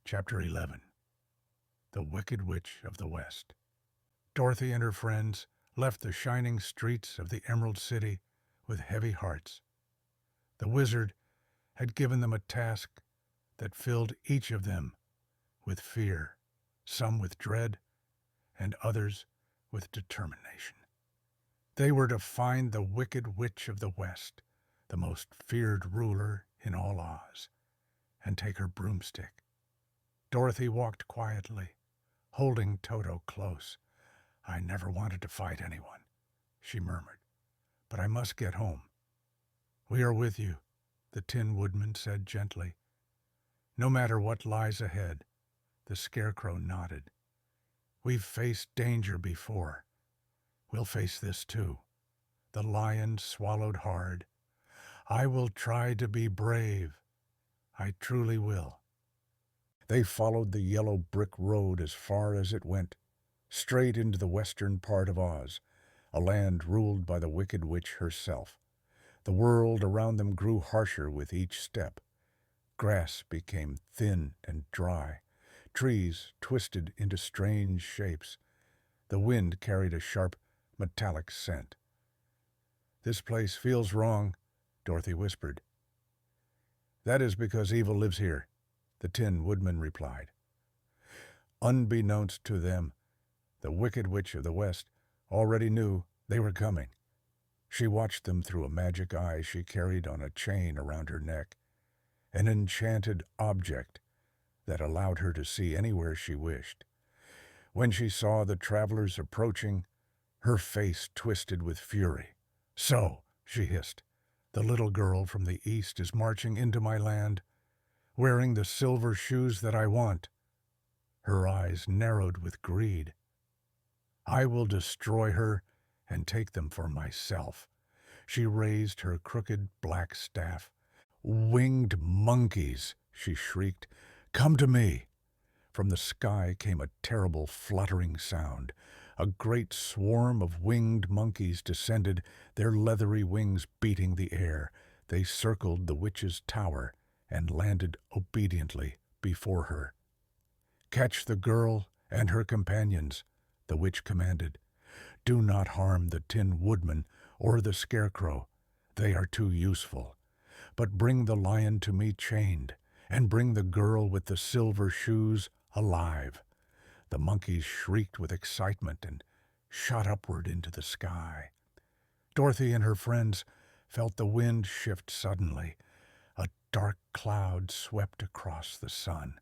Chapter 11. The Wicked Witch of the West. Dorothy and her friends left the shining streets of the Emerald City with heavy hearts. The wizard had given them a task that filled each of them with fear, some with dread, and others with determination. They were to find the Wicked Witch of the West, the most feared ruler in all Oz, and take her broomstick. Dorothy walked quietly, holding Toto close. "I never wanted to fight anyone," she murmured, "but I must get home." "We are with you," the Tin Woodman said gently. "No matter what lies ahead," the Scarecrow nodded. "We've faced danger before. We'll face this too." The Lion swallowed hard. "I will try to be brave. I truly will." They followed the yellow brick road as far as it went, straight into the western part of Oz, a land ruled by the Wicked Witch herself. The world around them grew harsher with each step. Grass became thin and dry. Trees twisted into strange shapes. The wind carried a sharp, metallic scent. "This place feels wrong," Dorothy whispered. "That is because evil lives here," the Tin Woodman replied. Unbeknownst to them, the Wicked Witch of the West already knew they were coming. She watched them through a magic eye she carried on a chain around her neck, an enchanted object that allowed her to see anywhere she wished. When she saw the travelers approaching, her face twisted with fury. "So," she hissed, "the little girl from the east is marching into my land, wearing the silver shoes that I want." Her eyes narrowed with greed. "I will destroy her and take them for myself." She raised her crooked black staff. "Winged monkeys!" she shrieked. "Come to me!" From the sky came a terrible fluttering sound. A great swarm of winged monkeys descended, their leathery wings beating the air. They circled the witch's tower and landed obediently before her. "Catch the girl and her companions," the witch commanded. "Do not harm the Tin Woodman or the Scarecrow. They are too useful. But bring the lion to me chained, and bring the girl with the silver shoes alive." The monkeys shrieked with excitement and shot upward into the sky. Dorothy and her friends felt the wind shift suddenly. A dark cloud swept across the sun.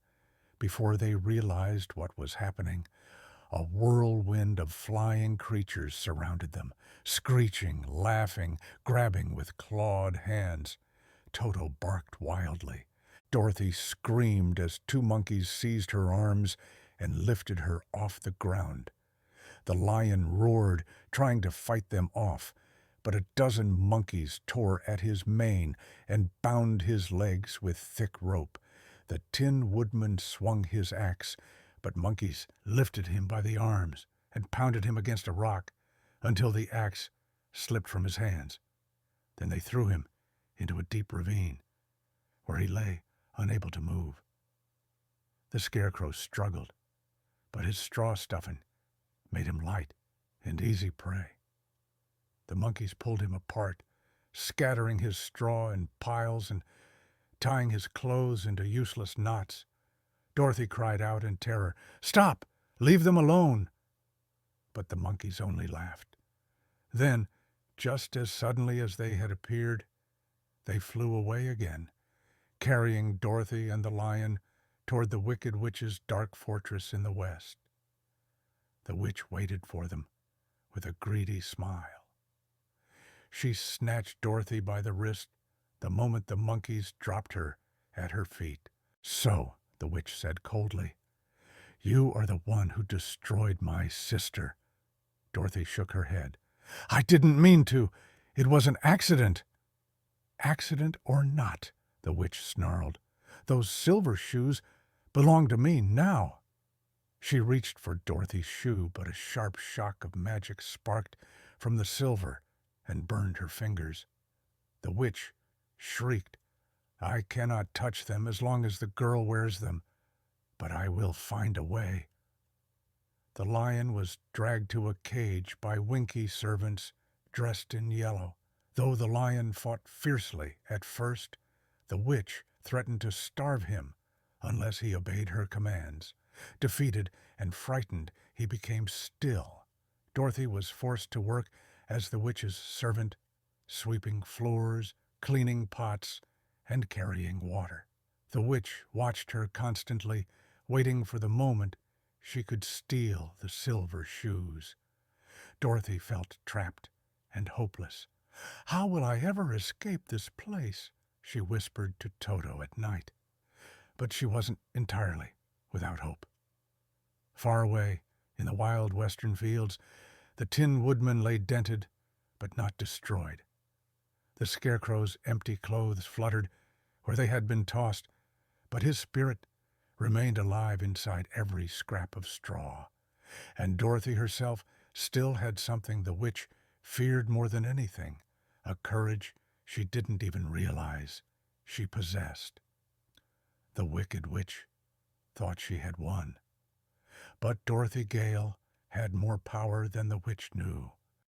Before they realized what was happening, a whirlwind of flying creatures surrounded them, screeching, laughing, grabbing with clawed hands. Toto barked wildly. Dorothy screamed as two monkeys seized her arms and lifted her off the ground. The lion roared, trying to fight them off, but a dozen monkeys tore at his mane and bound his legs with thick rope. The Tin Woodman swung his axe, but monkeys lifted him by the arms and pounded him against a rock until the axe slipped from his hands. Then they threw him into a deep ravine, where he lay unable to move. The Scarecrow struggled, but his straw stuffing made him light and easy prey. The monkeys pulled him apart, scattering his straw in piles and tying his clothes into useless knots. Dorothy cried out in terror, "Stop! Leave them alone!" But the monkeys only laughed. Then, just as suddenly as they had appeared, they flew away again, carrying Dorothy and the lion toward the Wicked Witch's dark fortress in the west. The witch waited for them with a greedy smile. She snatched Dorothy by the wrist the moment the monkeys dropped her at her feet. "So," the witch said coldly, "you are the one who destroyed my sister." Dorothy shook her head. "I didn't mean to. It was an accident." "Accident or not," the witch snarled, "those silver shoes belong to me now." She reached for Dorothy's shoe, but a sharp shock of magic sparked from the silver and burned her fingers. The witch shrieked, "I cannot touch them as long as the girl wears them. but I will find a way. The lion was dragged to a cage by Winky servants dressed in yellow. Though the lion fought fiercely at first, the witch threatened to starve him unless he obeyed her commands. Defeated and frightened, he became still. Dorothy was forced to work as the witch's servant, sweeping floors, cleaning pots, and carrying water. The witch watched her constantly, waiting for the moment she could steal the silver shoes. Dorothy felt trapped and hopeless. "How will I ever escape this place?" she whispered to Toto at night. But she wasn't entirely without hope. Far away, in the wild western fields, the Tin Woodman lay dented, but not destroyed. The Scarecrow's empty clothes fluttered where they had been tossed, but his spirit remained alive inside every scrap of straw. And Dorothy herself still had something the witch feared more than anything, a courage she didn't even realize she possessed. The Wicked Witch thought she had won. But Dorothy Gale had more power than the witch knew.